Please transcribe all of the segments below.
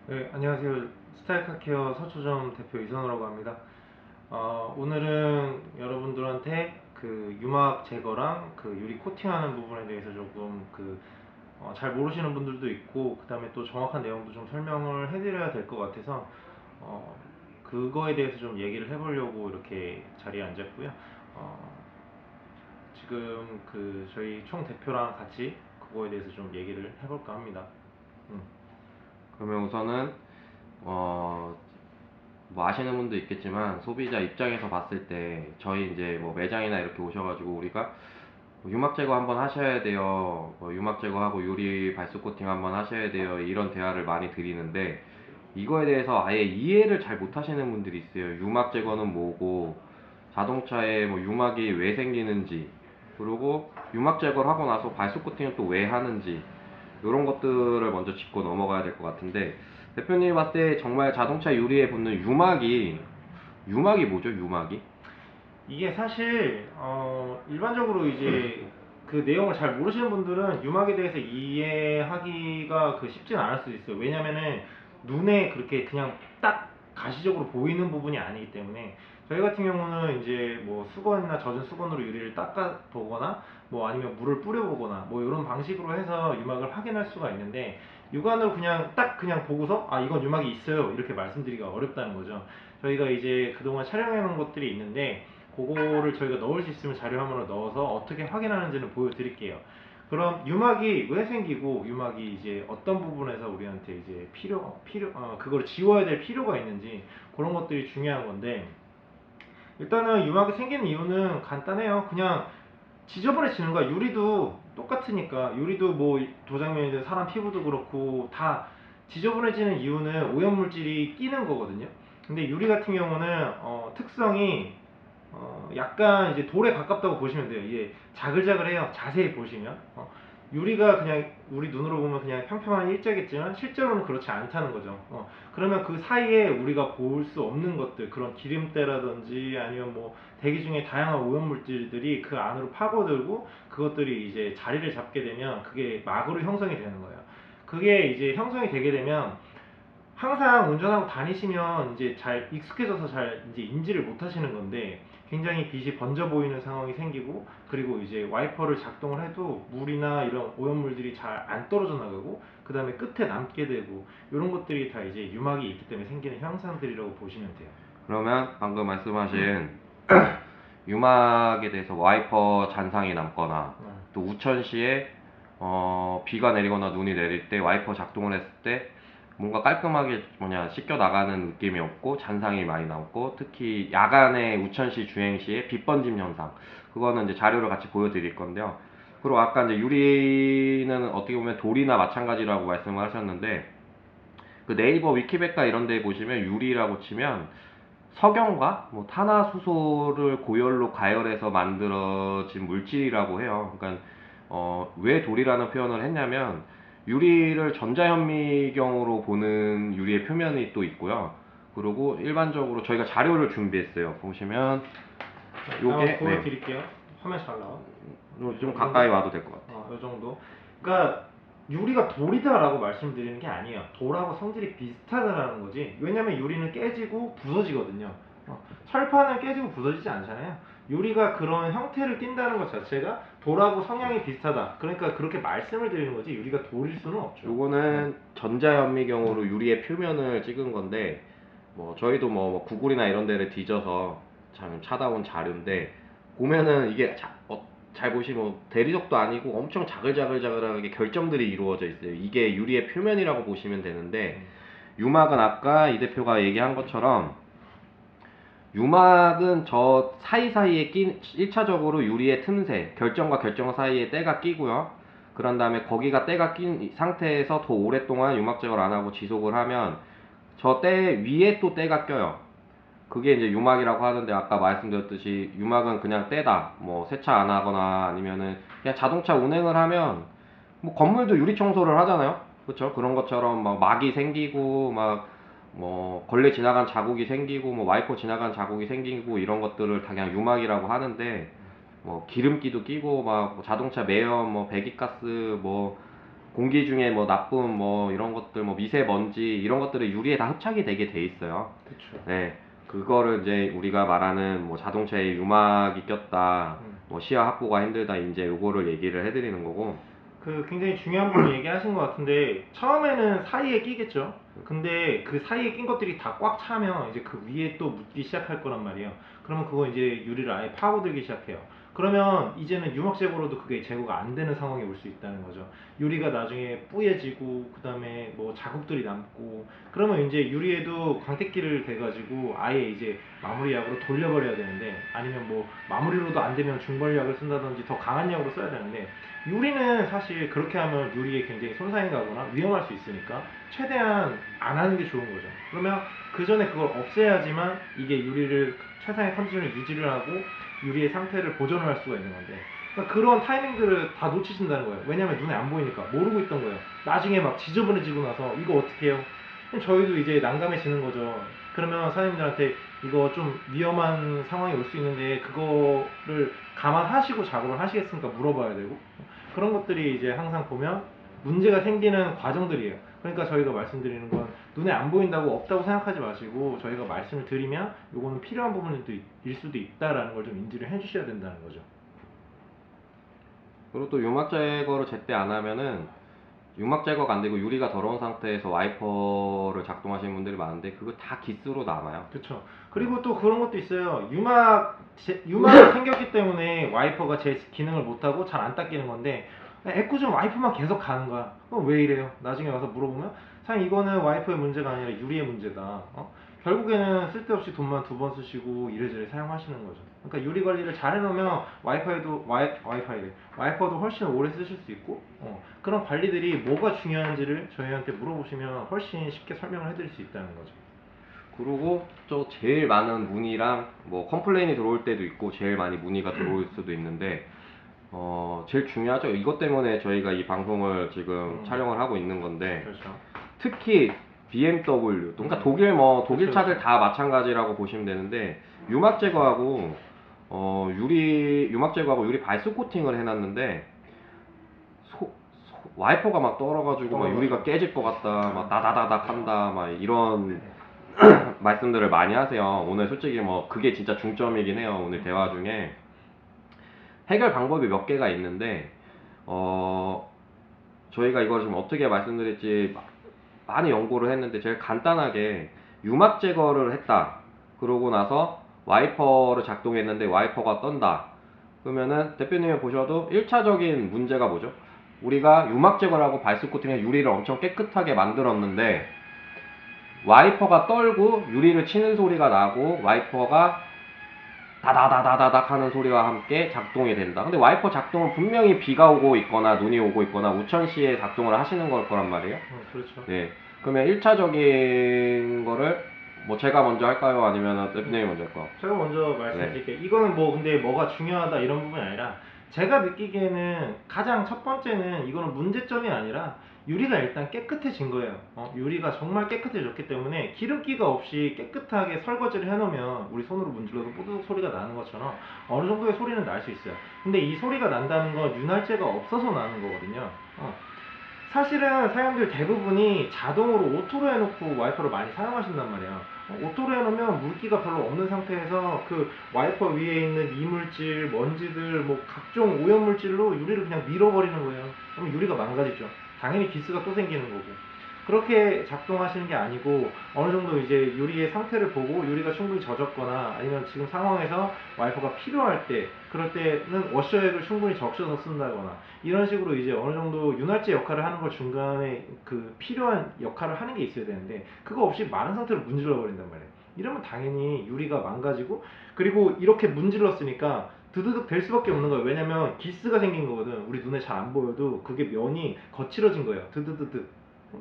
네, 안녕하세요. 스타일카케어 서초점 대표 이선호라고 합니다. 오늘은 여러분들한테 그 유막 제거랑 그 유리 코팅하는 부분에 대해서 조금 잘 모르시는 분들도 있고, 그 다음에 또 정확한 내용도 좀 설명을 해드려야 될 것 같아서, 어, 그거에 대해서 좀 얘기를 해보려고 이렇게 자리에 앉았고요. 어, 지금 저희 총 대표랑 같이 그거에 대해서 좀 얘기를 해볼까 합니다. 음. 그러면 우선은 어, 뭐 아시는 분도 있겠지만 소비자 입장에서 봤을 때 저희 이제 뭐 매장이나 이렇게 오셔가지고 우리가 뭐 유막 제거 한번 하셔야 돼요. 뭐 유막 제거하고 유리 발수 코팅 한번 하셔야 돼요. 이런 대화를 많이 드리는데 이거에 대해서 아예 이해를 잘 못하시는 분들이 있어요. 유막 제거는 뭐고 자동차에 뭐 유막이 왜 생기는지, 그리고 유막 제거를 하고 나서 발수 코팅을 또 왜 하는지, 이런 것들을 먼저 짚고 넘어가야 될 것 같은데, 대표님이 봤을 때 정말 자동차 유리에 붙는 유막이 뭐죠? 유막이? 이게 사실 일반적으로 이제 그 내용을 잘 모르시는 분들은 유막에 대해서 이해하기가 쉽지는 않을 수도 있어요. 왜냐면은 눈에 그렇게 그냥 딱 가시적으로 보이는 부분이 아니기 때문에, 저희 같은 경우는 이제 뭐 수건이나 젖은 수건으로 유리를 닦아 보거나 뭐 아니면 물을 뿌려 보거나 뭐 이런 방식으로 해서 유막을 확인할 수가 있는데, 육안으로 그냥 딱 그냥 보고서 아 이건 유막이 있어요 이렇게 말씀드리기가 어렵다는 거죠. 저희가 이제 그동안 촬영해 놓은 것들이 있는데, 그거를 저희가 넣을 수 있으면 자료 화면으로 넣어서 어떻게 확인하는지는 보여드릴게요. 그럼 유막이 왜 생기고, 유막이 이제 어떤 부분에서 우리한테 이제 그걸 지워야 될 필요가 있는지, 그런 것들이 중요한 건데, 일단은 유막이 생기는 이유는 간단해요. 그냥 지저분해지는 거야. 유리도 똑같으니까. 유리도 뭐 도장면이든 사람 피부도 그렇고 다 지저분해지는 이유는 오염물질이 끼는 거거든요. 근데 유리 같은 경우는 특성이 약간 이제 돌에 가깝다고 보시면 돼요. 이게 자글자글해요. 자세히 보시면. 유리가 그냥 우리 눈으로 보면 그냥 평평한 일자겠지만 실제로는 그렇지 않다는 거죠. 그러면 그 사이에 우리가 볼 수 없는 것들, 그런 기름때라든지 아니면 뭐 대기 중에 다양한 오염물질들이 그 안으로 파고들고 그것들이 이제 자리를 잡게 되면 그게 막으로 형성이 되는 거예요. 그게 이제 형성이 되게 되면 항상 운전하고 다니시면 이제 잘 익숙해져서 잘 이제 인지를 못 하시는 건데, 굉장히 빛이 번져 보이는 상황이 생기고, 그리고 이제 와이퍼를 작동을 해도 물이나 이런 오염물들이 잘 안 떨어져 나가고, 그 다음에 끝에 남게 되고, 이런 것들이 다 이제 유막이 있기 때문에 생기는 현상들이라고 보시면 돼요. 그러면 방금 말씀하신 유막에 대해서 와이퍼 잔상이 남거나, 또 우천시에 비가 내리거나 눈이 내릴 때 와이퍼 작동을 했을 때 뭔가 깔끔하게 씻겨 나가는 느낌이 없고 잔상이 많이 남고, 특히 야간에 우천시 주행시에 빛 번짐 현상, 그거는 이제 자료를 같이 보여드릴 건데요. 그리고 아까 이제 유리는 어떻게 보면 돌이나 마찬가지라고 말씀을 하셨는데, 그 네이버 위키백과 이런 데 보시면 유리라고 치면 석영과 뭐 탄화수소를 고열로 가열해서 만들어진 물질이라고 해요. 그러니까 왜 돌이라는 표현을 했냐면, 유리를 전자현미경으로 보는 유리의 표면이 또 있고요. 그리고 일반적으로 저희가 자료를 준비했어요. 보시면 한번 요게, 네, 보여드릴게요. 화면 잘 나와. 좀 이 정도? 가까이 와도 될 것 같아요. 이 정도. 그러니까 유리가 돌이다라고 말씀드리는 게 아니에요. 돌하고 성질이 비슷하다라는 거지. 왜냐면 유리는 깨지고 부서지거든요. 철판은 깨지고 부서지지 않잖아요. 유리가 그런 형태를 띈다는 것 자체가 돌하고 성향이 비슷하다. 그러니까 그렇게 말씀을 드리는 거지, 유리가 돌일 수는 없죠. 요거는 전자현미경으로 유리의 표면을 찍은 건데, 뭐 저희도 뭐 구글이나 이런 데를 뒤져서 참 찾아온 자료인데, 보면은 이게 잘 보시면 대리석도 아니고 엄청 자글자글자글하게 결점들이 이루어져 있어요. 이게 유리의 표면이라고 보시면 되는데, 유막은 아까 이 대표가 얘기한 것처럼 유막은 저 사이사이에 낀 1차적으로 유리의 틈새, 결정과 결정 사이에 때가 끼고요. 그런 다음에 거기가 때가 낀 상태에서 더 오랫동안 유막 제거를 안 하고 지속을 하면 저 때 위에 또 때가 껴요. 그게 이제 유막이라고 하는데, 아까 말씀드렸듯이 유막은 그냥 때다. 뭐 세차 안 하거나 아니면은 그냥 자동차 운행을 하면, 뭐 건물도 유리 청소를 하잖아요. 그렇죠? 그런 것처럼 막 막이 생기고, 막 뭐 걸레 지나간 자국이 생기고, 뭐 와이퍼 지나간 자국이 생기고, 이런 것들을 다 그냥 유막이라고 하는데, 뭐 기름기도 끼고 막 자동차 매연, 뭐 배기가스, 뭐 공기 중에 뭐 나쁜 뭐 이런 것들 뭐 미세먼지 이런 것들이 유리에 다 흡착이 되게 돼 있어요. 그쵸. 네. 그거를 이제 우리가 말하는 뭐 자동차에 유막이 꼈다, 뭐 시야 확보가 힘들다, 이제 요거를 얘기를 해드리는 거고. 그 굉장히 중요한 부분 얘기하신 것 같은데 처음에는 사이에 끼겠죠. 근데 그 사이에 낀 것들이 다 꽉 차면 이제 그 위에 또 묻기 시작할 거란 말이에요. 그러면 그거 이제 유리를 아예 파고들기 시작해요. 그러면 이제는 유막 제거로도 그게 제거가 안 되는 상황이 올 수 있다는 거죠. 유리가 나중에 뿌얘지고 그 다음에 뭐 자국들이 남고 그러면 이제 유리에도 광택기를 대가지고 아예 이제 마무리약으로 돌려버려야 되는데 아니면 뭐 마무리로도 안 되면 중벌약을 쓴다든지 더 강한 약으로 써야 되는데 유리는 사실 그렇게 하면 유리에 굉장히 손상이 가거나 위험할 수 있으니까 최대한 안 하는 게 좋은 거죠. 그러면 그 전에 그걸 없애야지만 이게 유리를 최상의 컨디션을 유지를 하고 유리의 상태를 보존을 할 수가 있는 건데 그러니까 그런 타이밍들을 다 놓치신다는 거예요. 왜냐면 눈에 안 보이니까 모르고 있던 거예요. 나중에 막 지저분해지고 나서 이거 어떻게 해요? 저희도 이제 난감해지는 거죠. 그러면 사장님들한테 이거 좀 위험한 상황이 올 수 있는데 그거를 감안하시고 작업을 하시겠습니까? 물어봐야 되고 그런 것들이 이제 항상 보면 문제가 생기는 과정들이에요. 그러니까 저희가 말씀드리는 건 눈에 안 보인다고 없다고 생각하지 마시고 저희가 말씀을 드리면 요거는 필요한 부분일 수도 있다라는 걸 좀 인지를 해주셔야 된다는 거죠. 그리고 또 유막 제거를 제때 안 하면은 유막 제거가 안 되고 유리가 더러운 상태에서 와이퍼를 작동하시는 분들이 많은데 그거 다 기스로 남아요. 그렇죠. 그리고 또 그런 것도 있어요. 유막이 생겼기 때문에 와이퍼가 제 기능을 못하고 잘 안 닦이는 건데 애꿎은 와이퍼만 계속 가는 거야. 그럼 왜 이래요? 나중에 와서 물어보면 사실 이거는 와이퍼의 문제가 아니라 유리의 문제다. 결국에는 쓸데없이 돈만 두 번 쓰시고 이래저래 사용하시는 거죠. 그러니까 유리 관리를 잘 해놓으면 와이퍼도 훨씬 오래 쓰실 수 있고 그런 관리들이 뭐가 중요한지를 저희한테 물어보시면 훨씬 쉽게 설명을 해드릴 수 있다는 거죠. 그리고 저 제일 많은 문의랑 뭐 컴플레인이 들어올 때도 있고 제일 많이 문의가 들어올 수도 있는데 제일 중요하죠. 이것 때문에 저희가 이 방송을 지금 촬영을 하고 있는 건데 그렇죠. 특히 BMW, 그러니까 독일 그렇죠, 차들 그렇죠. 다 마찬가지라고 보시면 되는데 유막 제거하고 유막 제거하고 유리 발수 코팅을 해놨는데 와이퍼가 막 떨어가지고 막 유리가 깨질 것 같다, 막 다다다닥 한다, 막 이런 말씀들을 많이 하세요. 오늘 솔직히 뭐 그게 진짜 중점이긴 해요. 오늘 대화 중에 해결 방법이 몇 개가 있는데 저희가 이걸 좀 어떻게 말씀드릴지 많이 연구를 했는데 제일 간단하게 유막 제거를 했다. 그러고 나서 와이퍼를 작동했는데 와이퍼가 떤다. 그러면은 대표님이 보셔도 1차적인 문제가 뭐죠? 우리가 유막 제거를 하고 발수 코팅에 유리를 엄청 깨끗하게 만들었는데 와이퍼가 떨고 유리를 치는 소리가 나고 와이퍼가 다다다다다닥 하는 소리와 함께 작동이 된다. 근데 와이퍼 작동은 분명히 비가 오고 있거나 눈이 오고 있거나 우천시에 작동을 하시는 걸 거란 말이에요. 그렇죠. 네. 그러면 1차적인 거를 뭐 제가 먼저 할까요? 아니면 대표님이 먼저 할까요? 제가 먼저 말씀드릴게요. 이거는 뭐 근데 뭐가 중요하다 이런 부분이 아니라 제가 느끼기에는 가장 첫 번째는 이거는 문제점이 아니라 유리가 일단 깨끗해진 거예요. 유리가 정말 깨끗해졌기 때문에 기름기가 없이 깨끗하게 설거지를 해놓으면 우리 손으로 문질러도 뽀드득 소리가 나는 것처럼 어느 정도의 소리는 날 수 있어요. 근데 이 소리가 난다는 건 윤활제가 없어서 나는 거거든요. 사실은 사람들 대부분이 자동으로 오토로 해놓고 와이퍼를 많이 사용하신단 말이야. 오토로 해놓으면 물기가 별로 없는 상태에서 그 와이퍼 위에 있는 이물질, 먼지들, 뭐 각종 오염물질로 유리를 그냥 밀어버리는 거예요. 그럼 유리가 망가지죠. 당연히 기스가 또 생기는 거고. 그렇게 작동하시는 게 아니고 어느 정도 이제 유리의 상태를 보고 유리가 충분히 젖었거나 아니면 지금 상황에서 와이퍼가 필요할 때 그럴 때는 워셔액을 충분히 적셔서 쓴다거나 이런 식으로 이제 어느 정도 윤활제 역할을 하는 걸 중간에 그 필요한 역할을 하는 게 있어야 되는데 그거 없이 마른 상태로 문질러 버린단 말이에요. 이러면 당연히 유리가 망가지고 그리고 이렇게 문질렀으니까 드드득 될 수밖에 없는 거예요. 왜냐면 기스가 생긴 거거든. 우리 눈에 잘 안 보여도 그게 면이 거칠어진 거예요. 드드드드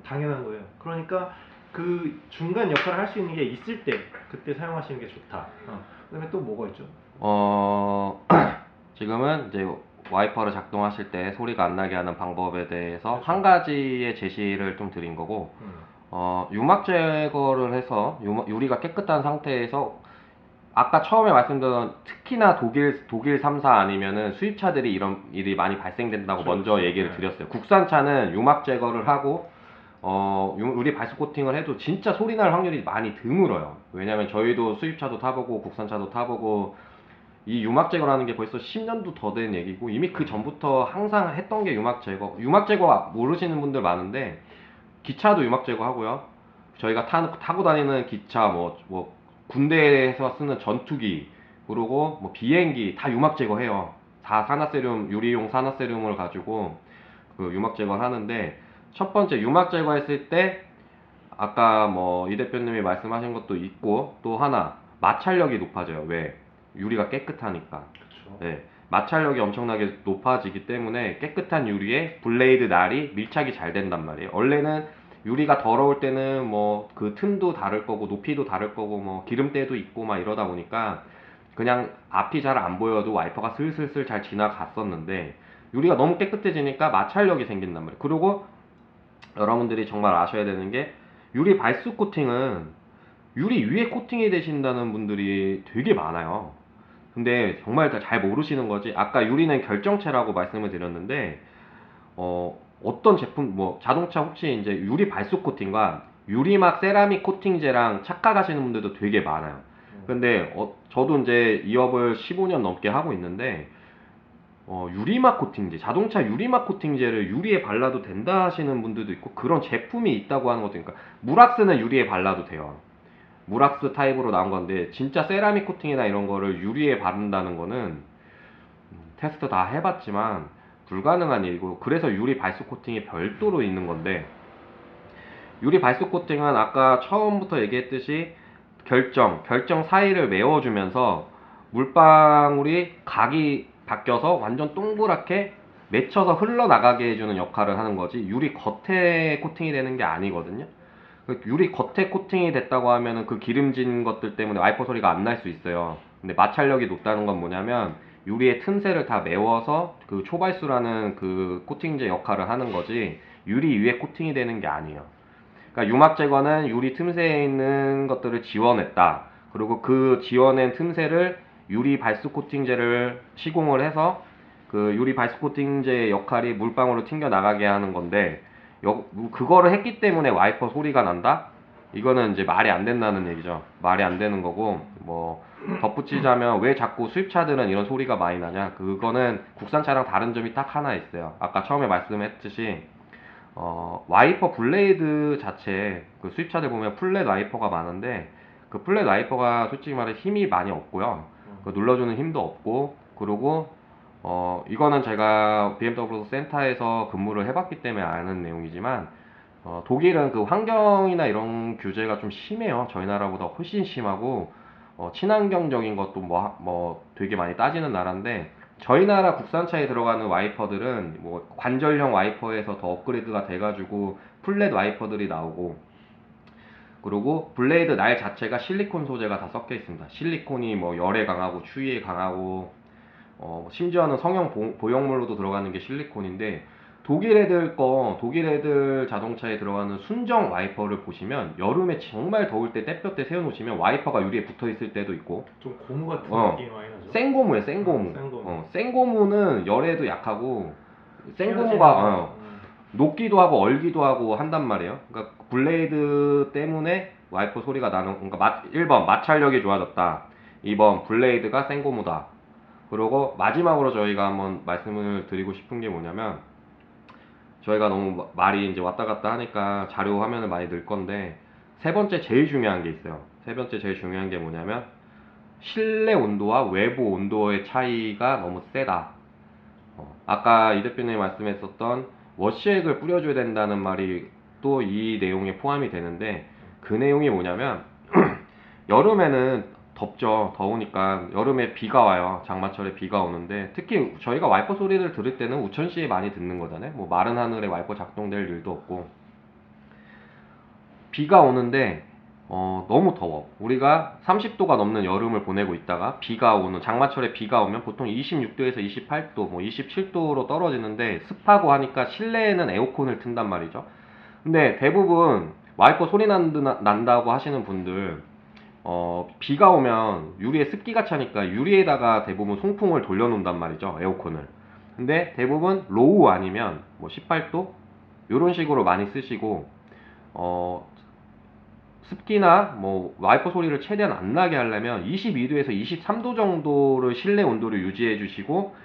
당연한 거예요. 그러니까 그 중간 역할을 할 수 있는 게 있을 때 그때 사용하시는 게 좋다. 그다음에 또 뭐가 있죠? 지금은 이제 와이퍼를 작동하실 때 소리가 안 나게 하는 방법에 대해서 그렇죠. 한 가지의 제시를 좀 드린 거고, 유막 제거를 해서 유리가 깨끗한 상태에서 아까 처음에 말씀드린 특히나 독일 3사 아니면은 수입차들이 이런 일이 많이 발생된다고 그렇죠. 먼저 얘기를 네. 드렸어요. 국산차는 유막 제거를 하고 유리 발수 코팅을 해도 진짜 소리 날 확률이 많이 드물어요. 왜냐면 저희도 수입차도 타보고 국산차도 타보고 이 유막 제거라는 게 벌써 10년도 더 된 얘기고 이미 그 전부터 항상 했던 게 유막 제거. 유막 제거 모르시는 분들 많은데 기차도 유막 제거하고요. 저희가 타고 다니는 기차, 군대에서 쓰는 전투기, 그리고 뭐 비행기 다 유막 제거해요. 다 산화세륨, 유리용 산화세륨을 가지고 그 유막 제거를 하는데 첫 번째 유막 제거했을 때 아까 뭐 이 대표님이 말씀하신 것도 있고 또 하나 마찰력이 높아져요. 왜? 유리가 깨끗하니까. 그렇죠. 네, 마찰력이 엄청나게 높아지기 때문에 깨끗한 유리에 블레이드 날이 밀착이 잘 된단 말이에요. 원래는 유리가 더러울 때는 뭐 그 틈도 다를 거고 높이도 다를 거고 뭐 기름때도 있고 막 이러다 보니까 그냥 앞이 잘 안 보여도 와이퍼가 슬슬슬 잘 지나갔었는데 유리가 너무 깨끗해지니까 마찰력이 생긴단 말이에요. 그리고 여러분들이 정말 아셔야 되는 게 유리 발수 코팅은 유리 위에 코팅이 되신다는 분들이 되게 많아요. 근데 정말 다 잘 모르시는 거지. 아까 유리는 결정체라고 말씀을 드렸는데 어떤 제품 뭐 자동차 혹시 이제 유리 발수 코팅과 유리막 세라믹 코팅제랑 착각하시는 분들도 되게 많아요. 근데 저도 이제 이 업을 15년 넘게 하고 있는데 유리막 코팅제, 자동차 유리막 코팅제를 유리에 발라도 된다 하시는 분들도 있고 그런 제품이 있다고 하는 것도 그러니까 무락스는 유리에 발라도 돼요. 무락스 타입으로 나온 건데 진짜 세라믹 코팅이나 이런 거를 유리에 바른다는 거는 테스트 다 해봤지만 불가능한 일이고 그래서 유리 발수 코팅이 별도로 있는 건데 유리 발수 코팅은 아까 처음부터 얘기했듯이 결정 사이를 메워주면서 물방울이 각이 바뀌어서 완전 동그랗게 맺혀서 흘러나가게 해주는 역할을 하는 거지 유리 겉에 코팅이 되는 게 아니거든요. 유리 겉에 코팅이 됐다고 하면은 그 기름진 것들 때문에 와이퍼 소리가 안 날 수 있어요. 근데 마찰력이 높다는 건 뭐냐면 유리의 틈새를 다 메워서 그 초발수라는 그 코팅제 역할을 하는 거지 유리 위에 코팅이 되는 게 아니에요. 그러니까 유막 제거는 유리 틈새에 있는 것들을 지워냈다. 그리고 그 지워낸 틈새를 유리 발수 코팅제를 시공을 해서 그 유리 발수 코팅제의 역할이 물방울을 튕겨 나가게 하는 건데 그거를 했기 때문에 와이퍼 소리가 난다? 이거는 이제 말이 안 된다는 얘기죠. 말이 안 되는 거고 뭐 덧붙이자면 왜 자꾸 수입차들은 이런 소리가 많이 나냐? 그거는 국산차랑 다른 점이 딱 하나 있어요. 아까 처음에 말씀했듯이 와이퍼 블레이드 자체 그 수입차들 보면 플랫 와이퍼가 많은데 그 플랫 와이퍼가 솔직히 말해 힘이 많이 없고요. 그 눌러주는 힘도 없고 그리고 이거는 제가 BMW 센터에서 근무를 해봤기 때문에 아는 내용이지만 독일은 그 환경이나 이런 규제가 좀 심해요. 저희 나라보다 훨씬 심하고 친환경적인 것도 뭐 되게 많이 따지는 나라인데 저희 나라 국산차에 들어가는 와이퍼들은 뭐 관절형 와이퍼에서 더 업그레이드가 돼가지고 플랫 와이퍼들이 나오고 그리고 블레이드 날 자체가 실리콘 소재가 다 섞여 있습니다. 실리콘이 뭐 열에 강하고 추위에 강하고 심지어는 성형 보형물로도 들어가는 게 실리콘인데 독일 애들 자동차에 들어가는 순정 와이퍼를 보시면 여름에 정말 더울 때 땡볕에 세워놓으시면 와이퍼가 유리에 붙어 있을 때도 있고 좀 고무 같은 느낌이 많이 나죠. 생고무예요. 생고무. 생고무. 생고무는 열에도 약하고 생고무가 휘어지는 녹기도 하고 얼기도 하고 한단 말이에요. 그러니까 블레이드 때문에 와이퍼 소리가 나는 그러니까 1번 마찰력이 좋아졌다. 2번 블레이드가 생고무다. 그리고 마지막으로 저희가 한번 말씀을 드리고 싶은 게 뭐냐면 저희가 너무 말이 이제 왔다 갔다 하니까 자료 화면을 많이 넣을 건데 세 번째 제일 중요한 게 있어요. 세 번째 제일 중요한 게 뭐냐면 실내 온도와 외부 온도의 차이가 너무 세다. 아까 이 대표님이 말씀했었던 워시액을 뿌려줘야 된다는 말이 또 이 내용에 포함이 되는데 그 내용이 뭐냐면 여름에는 덥죠. 더우니까 여름에 비가 와요. 장마철에 비가 오는데 특히 저희가 와이퍼 소리를 들을 때는 우천시에 많이 듣는 거잖아요. 뭐 마른 하늘에 와이퍼 작동될 일도 없고 비가 오는데 너무 더워. 우리가 30도가 넘는 여름을 보내고 있다가 비가 오는 장마철에 비가 오면 보통 26도에서 28도, 뭐 27도로 떨어지는데 습하고 하니까 실내에는 에어컨을 튼단 말이죠. 근데 대부분 와이퍼 소리 난다고 하시는 분들 비가 오면 유리에 습기가 차니까 유리에다가 대부분 송풍을 돌려놓는단 말이죠, 에어컨을. 근데 대부분 로우 아니면 뭐 18도 이런 식으로 많이 쓰시고, 습기나 뭐 와이퍼 소리를 최대한 안 나게 하려면 22도에서 23도 정도를 실내 온도를 유지해 주시고,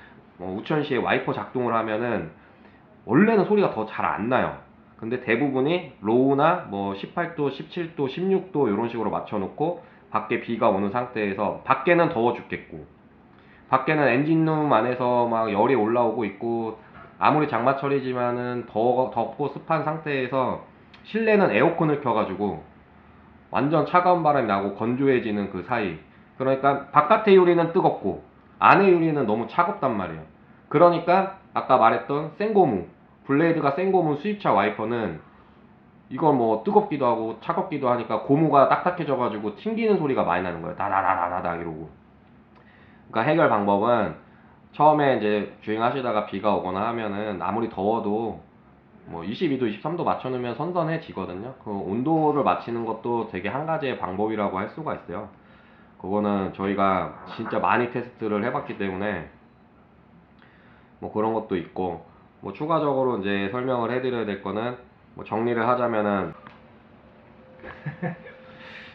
우천시에 와이퍼 작동을 하면은 원래는 소리가 더 잘 안 나요. 근데 대부분이 로우나 뭐 18도, 17도, 16도 이런 식으로 맞춰놓고 밖에 비가 오는 상태에서, 밖에는 더워 죽겠고 밖에는 엔진룸 안에서 막 열이 올라오고 있고 아무리 장마철이지만은 덥고 습한 상태에서 실내는 에어컨을 켜가지고 완전 차가운 바람이 나고 건조해지는 그 사이, 그러니까 바깥의 유리는 뜨겁고 안의 유리는 너무 차갑단 말이에요. 그러니까 아까 말했던 생고무, 블레이드가 생고무 수입차 와이퍼는 이건 뭐 뜨겁기도 하고 차갑기도 하니까 고무가 딱딱해져 가지고 튕기는 소리가 많이 나는 거예요. 다다다다다 이러고. 그러니까 해결 방법은, 처음에 이제 주행하시다가 비가 오거나 하면은 아무리 더워도 뭐 22도, 23도 맞춰놓으면 선선해지거든요. 그 온도를 맞추는 것도 되게 한 가지의 방법이라고 할 수가 있어요. 그거는 저희가 진짜 많이 테스트를 해봤기 때문에 뭐 그런 것도 있고, 뭐 추가적으로 이제 설명을 해드려야 될 거는, 뭐 정리를 하자면은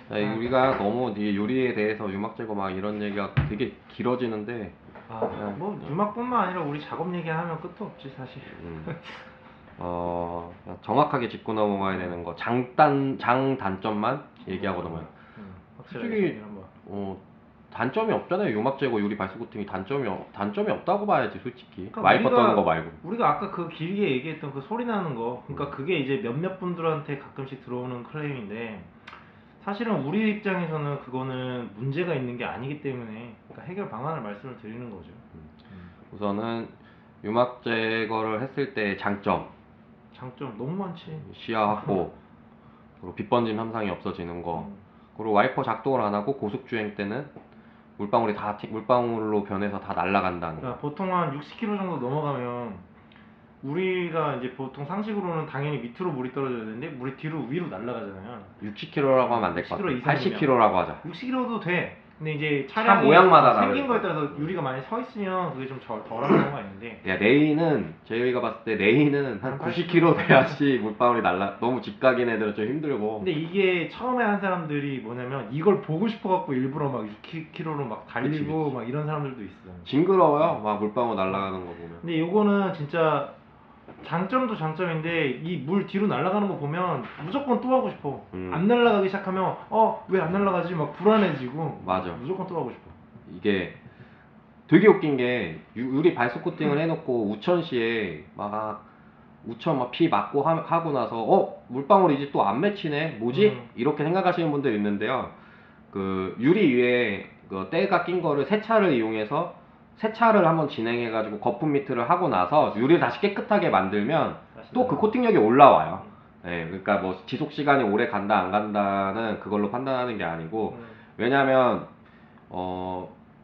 우리가 너무 이 유리에 대해서 유막 제거 막 이런 얘기가 되게 길어지는데, 뭐 유막뿐만 아니라 우리 작업 얘기하면 끝도 없지 사실. 정확하게 짚고 넘어가야 되는 거, 장단점만 얘기하고 넘어요. 솔직히 단점이 없잖아요. 유막 제거 유리 발수 코팅이 단점이 없다고 봐야지 솔직히. 그러니까 와이퍼 떠는 거 말고. 우리가 아까 그 길게 얘기했던 그 소리 나는 거, 그러니까 그게 이제 몇몇 분들한테 가끔씩 들어오는 클레임인데, 사실은 우리 입장에서는 그거는 문제가 있는 게 아니기 때문에 그러니까 해결 방안을 말씀을 드리는 거죠. 우선은 유막 제거를 했을 때 장점 너무 많지. 시야 확보, 그리고 빛 번짐 현상이 없어지는 거, 그리고 와이퍼 작동을 안 하고 고속 주행 때는 물방울이 다 물방울로 변해서 다 날아간다는 거. 그러니까 보통 한 60km 정도 넘어가면 우리가 이제 보통 상식으로는 당연히 밑으로 물이 떨어져야 되는데 물이 뒤로 위로 날아가잖아요. 60km라고 하면 안 될 것 같아. 60km 80km라고 하자. 60km도 돼. 근데 이제 차 차량이 모양마다 생긴 거에 다르니까. 따라서 유리가 많이 서 있으면 그게 좀 덜한 경우가 있는데, 야, 레인은 저희가 봤을 때 레인은 한 90km 돼야지 물방울이 너무 집 가긴 애들은 좀 힘들고. 근데 이게 처음에 한 사람들이 뭐냐면 이걸 보고 싶어 갖고 일부러 막 6km로 막 달리고 그치. 막 이런 사람들도 있어. 징그러워요, 막 물방울 날아가는 거 보면. 근데 요거는 진짜 장점도 장점인데, 이 물 뒤로 날아가는 거 보면 무조건 또 하고 싶어. 안 날아가기 시작하면 왜 안 날아가지 막 불안해지고. 맞아. 무조건 또 하고 싶어. 이게 되게 웃긴 게, 유리 발수 코팅을 해놓고 우천시에 우천 막 비 맞고 하고 나서 물방울이 이제 또 안 맺히네 뭐지? 이렇게 생각하시는 분들 있는데요. 그 유리 위에 그 때가 낀 거를 세차를 이용해서 세차를 한번 진행해 가지고 거품 미트를 하고 나서 유리를 다시 깨끗하게 만들면 또 그 코팅력이 올라와요. 네, 그러니까 뭐 지속 시간이 오래 간다 안 간다는 그걸로 판단하는 게 아니고, 왜냐면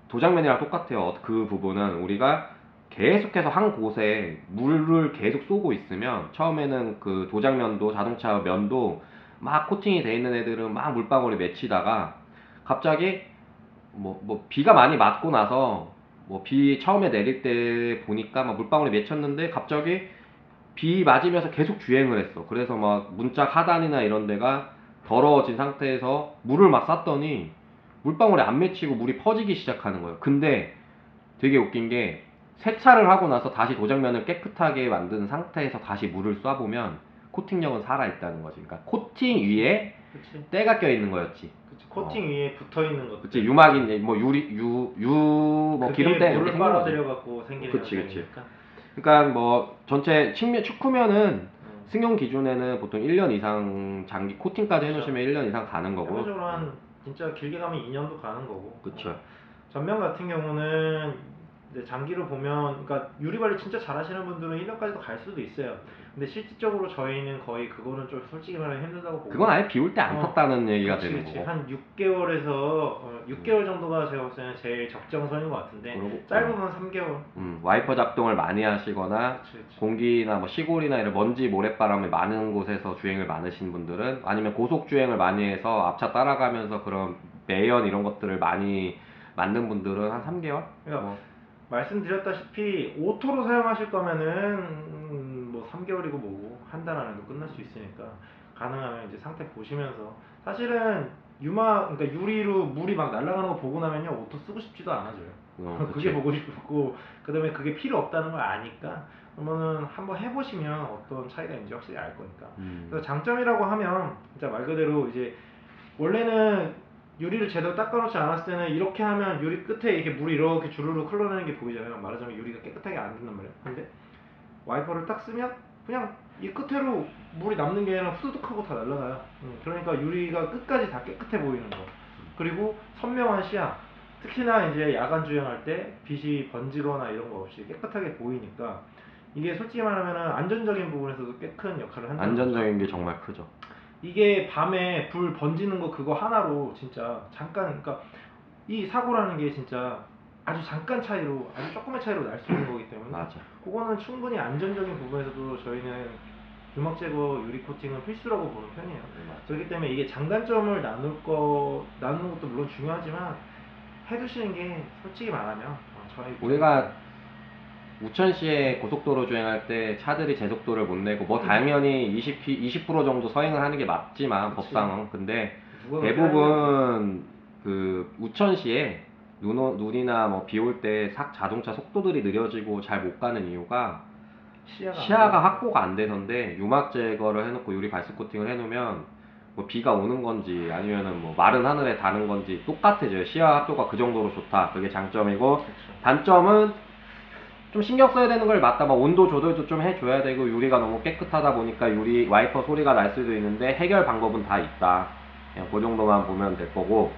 도장면이랑 똑같아요. 그 부분은 우리가 계속해서 한 곳에 물을 계속 쏘고 있으면, 처음에는 그 도장면도 자동차 면도 막 코팅이 돼 있는 애들은 막 물방울이 맺히다가 갑자기 뭐 비가 많이 맞고 나서 뭐 비 처음에 내릴 때 보니까 막 물방울이 맺혔는데 갑자기 비 맞으면서 계속 주행을 했어. 그래서 막 문짝 하단이나 이런 데가 더러워진 상태에서 물을 막 쐈더니 물방울이 안 맺히고 물이 퍼지기 시작하는 거예요. 근데 되게 웃긴 게, 세차를 하고 나서 다시 도장면을 깨끗하게 만든 상태에서 다시 물을 쏴보면 코팅력은 살아있다는 거지. 그러니까 코팅 위에 그치. 때가 껴있는 거였지. 그치. 코팅 위에 붙어 있는 것. 그치. 유막이 이제 뭐 뭐 기름때 물을 이렇게 빨아들여 갖고 생기는. 그치. 현상이니까. 그러니까 뭐 전체 축구면은 승용 기준에는 보통 1년 이상 장기 코팅까지 해놓으시면 1년 이상 가는 거고. 평균적으로 한 진짜 길게 가면 2년도 가는 거고. 그쵸. 전면 같은 경우는 이제 장기로 보면, 그러니까 유리 관리 진짜 잘하시는 분들은 1년까지도 갈 수도 있어요. 근데 실질적으로 저희는 거의 그거는 좀 솔직히 말하면 힘들다고 보고. 그건 아예 비올 때 안 탔다는 얘기가 되는 그치. 거고. 한 6개월에서 6개월 정도가 제가 봤을 때는 제일 적정선인 것 같은데, 그리고, 짧으면 3개월. 와이퍼 작동을 많이 하시거나 그치. 공기나 뭐 시골이나 이런 먼지 모래바람이 많은 곳에서 주행을 많으신 분들은, 아니면 고속 주행을 많이 해서 앞차 따라가면서 그런 매연 이런 것들을 많이 만든 분들은 한 3개월? 그러니까 말씀드렸다시피 오토로 사용하실 거면은 뭐 3개월이고 뭐고 한 달 안에도 끝날 수 있으니까 가능하면 이제 상태 보시면서 사실은 그러니까 유리로 물이 막 날아가는 거 보고 나면요 오토 쓰고 싶지도 않아져요. 그치. 그게 보고 싶고 그다음에 그게 필요 없다는 걸 아니까 그러면은 한번 해보시면 어떤 차이가 있는지 확실히 알 거니까. 그래서 장점이라고 하면 진짜 말 그대로 이제 원래는 유리를 제대로 닦아놓지 않았을 때는 이렇게 하면 유리 끝에 이렇게 물이 이렇게 주르륵 흘러내리는 게 보이잖아요. 말하자면 유리가 깨끗하게 안 된단 말이에요. 근데 와이퍼를 딱 쓰면 그냥 이 끝으로 물이 남는 게 아니라 후두둑 하고 다 날아가요. 그러니까 유리가 끝까지 다 깨끗해 보이는 거. 그리고 선명한 시야. 특히나 이제 야간 주행할 때 빛이 번지거나 이런 거 없이 깨끗하게 보이니까 이게 솔직히 말하면 안전적인 부분에서도 꽤 큰 역할을 한다. 안전적인 게 정말 크죠. 이게 밤에 불 번지는 거 그거 하나로 진짜 잠깐, 그러니까 이 사고라는 게 진짜 아주 잠깐 차이로, 아주 조금의 차이로 날 수 있는 거기 때문에 맞아. 그거는 충분히 안전적인 부분에서도 저희는 유막 제거 유리 코팅은 필수라고 보는 편이에요. 그렇기 때문에 이게 장단점을 나누는 것도 물론 중요하지만 해두시는 게 솔직히 말하면 저희 우리가 우천시에 고속도로 주행할 때 차들이 제속도를 못 내고 뭐 당연히 20% 정도 서행을 하는 게 맞지만 그치. 법상은 근데 누가 대부분 그 우천시에 눈이나 뭐 비 올 때 자동차 속도들이 느려지고 잘 못 가는 이유가 시야가 확보가 안 돼서인데 유막 제거를 해놓고 유리 발수 코팅을 해놓으면 뭐 비가 오는 건지 아니면은 뭐 마른 하늘에 다는 건지 똑같아져요. 시야 확보가 그 정도로 좋다. 그게 장점이고 그쵸. 단점은 좀 신경 써야 되는 걸 맞다. 막 온도 조절도 좀 해줘야 되고 유리가 너무 깨끗하다 보니까 유리 와이퍼 소리가 날 수도 있는데 해결 방법은 다 있다. 그냥 그 정도만 보면 될 거고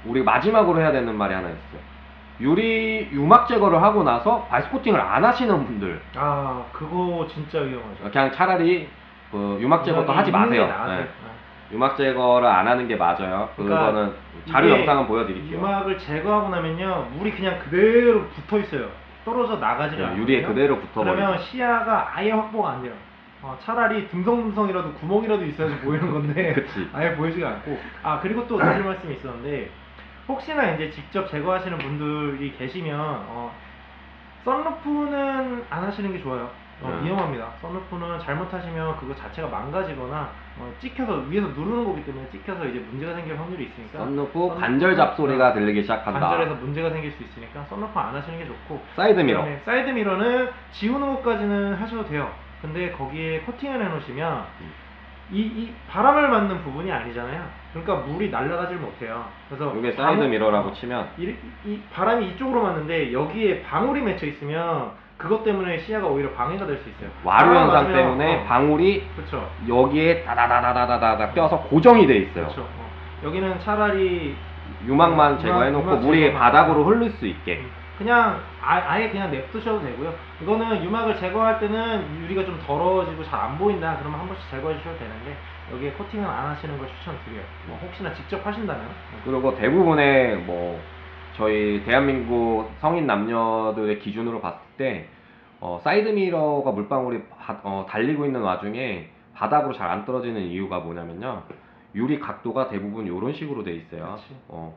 우리 마지막으로 해야 되는 말이 하나 있어요. 유리 유막 제거를 하고 나서 발수 코팅을 안 하시는 분들 그거 진짜 위험하죠. 그냥 차라리 그 유막 제거도 하지 마세요. 네. 유막 제거를 안 하는 게 맞아요. 그러니까 그거는 자료 이게 영상은 보여드릴게요. 유막을 제거하고 나면요 물이 그냥 그대로 붙어 있어요. 떨어져 나가지를 않아요. 유리에 그대로 붙어버려요. 그러면 시야가 아예 확보가 안 돼요. 차라리 듬성듬성이라도 구멍이라도 있어야지 보이는 건데 그치. 아예 보이지가 않고. 그리고 또 드릴 말씀이 있었는데 혹시나 이제 직접 제거하시는 분들이 계시면 썬루프는 안 하시는 게 좋아요. 위험합니다. 썬루프는 잘못하시면 그거 자체가 망가지거나 찍혀서 위에서 누르는 거기 때문에 찍혀서 이제 문제가 생길 확률이 있으니까 썬루프 관절 잡소리가 들리기 시작한다. 관절에서 문제가 생길 수 있으니까 썬루프 안 하시는 게 좋고 사이드 미러. 그다음에 사이드 미러는 지우는 것까지는 하셔도 돼요. 근데 거기에 코팅을 해놓으시면 이 바람을 맞는 부분이 아니잖아요. 그러니까 물이 날아가질 못해요. 그래서 이게 사이드 미러라고 치면 이 바람이 이쪽으로 맞는데 여기에 방울이 맺혀 있으면 그것 때문에 시야가 오히려 방해가 될 수 있어요. 와류 현상 때문에 방울이 그렇죠. 여기에 다다다다다다다 껴서 고정이 돼 있어요. 그렇죠. 여기는 차라리 유막만 제거해놓고 유막 물이 제거만 바닥으로 흐를 수 있게. 그냥 아예 그냥 냅두셔도 되고요. 이거는 유막을 제거할 때는 유리가 좀 더러워지고 잘 안 보인다 그러면 한 번씩 제거해 주셔도 되는데 여기에 코팅은 안 하시는 걸 추천드려요. 혹시나 직접 하신다면. 그리고 대부분의 뭐 저희 대한민국 성인 남녀들의 기준으로 봤을 때 사이드 미러가 물방울이 달리고 있는 와중에 바닥으로 잘 안 떨어지는 이유가 뭐냐면요. 유리 각도가 대부분 이런 식으로 돼 있어요.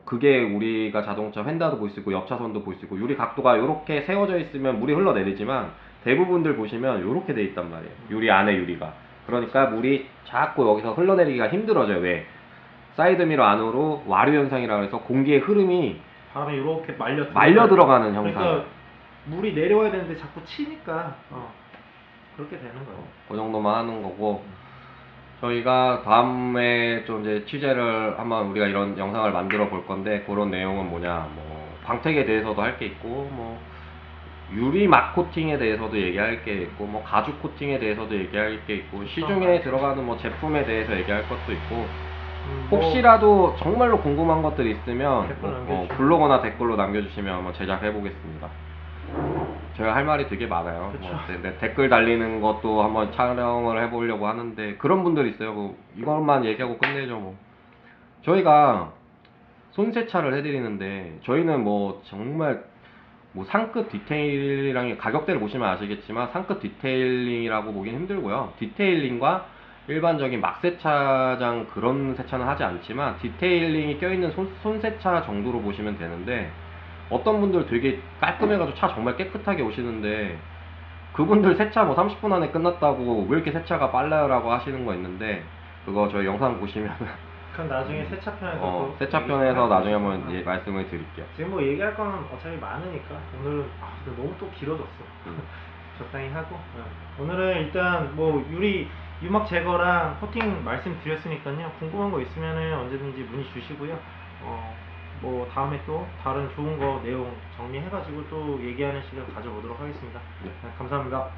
그게 우리가 자동차 휀다도 볼 수 있고 옆차선도 볼 수 있고 유리 각도가 이렇게 세워져 있으면 물이 흘러내리지만 대부분들 보시면 이렇게 돼 있단 말이에요. 유리 안에 유리가. 그러니까 물이 자꾸 여기서 흘러내리기가 힘들어져요. 왜? 사이드 미러 안으로 와류 현상이라고 해서 공기의 흐름이 바람에 이렇게 말려 들어가는 형상. 그러니까 물이 내려와야 되는데 자꾸 치니까 그렇게 되는 거예요. 그 정도만 하는 거고 저희가 다음에 좀 이제 취재를 한번 우리가 이런 영상을 만들어 볼 건데 그런 내용은 뭐냐 뭐 광택에 대해서도 할 게 있고 뭐 유리 막 코팅에 대해서도 얘기할 게 있고 뭐 가죽 코팅에 대해서도 얘기할 게 있고 시중에 들어가는 뭐 제품에 대해서 얘기할 것도 있고 혹시라도 정말로 궁금한 것들이 있으면 블로그나 댓글로 남겨주시면 한번 제작해 보겠습니다. 제가 할 말이 되게 많아요. 댓글 달리는 것도 한번 촬영을 해보려고 하는데 그런 분들 있어요. 뭐 이것만 얘기하고 끝내죠. 뭐 저희가 손세차를 해드리는데 저희는 뭐 정말 뭐 상급 디테일이랑 가격대를 보시면 아시겠지만 상급 디테일링이라고 보기는 힘들고요. 디테일링과 일반적인 막 세차장 그런 세차는 하지 않지만 디테일링이 껴있는 손세차 정도로 보시면 되는데, 어떤 분들 되게 깔끔해가지고 차 정말 깨끗하게 오시는데 그분들 세차 뭐 30분 안에 끝났다고 왜 이렇게 세차가 빨라요라고 하시는 거 있는데, 그거 저희 영상 보시면 그럼 나중에 세차편에서 또 세차편에서 얘기 나중에 좀 한번 해주시면. 말씀을 드릴게요. 지금 뭐 얘기할 거는 어차피 많으니까 오늘은 근데 너무 또 길어졌어. 음. 적당히 하고 오늘은 일단 뭐 유막 제거랑 코팅 말씀드렸으니까요. 궁금한 거 있으면은 언제든지 문의 주시고요. 뭐 다음에 또 다른 좋은 거 내용 정리해가지고 또 얘기하는 시간 가져보도록 하겠습니다. 네. 감사합니다.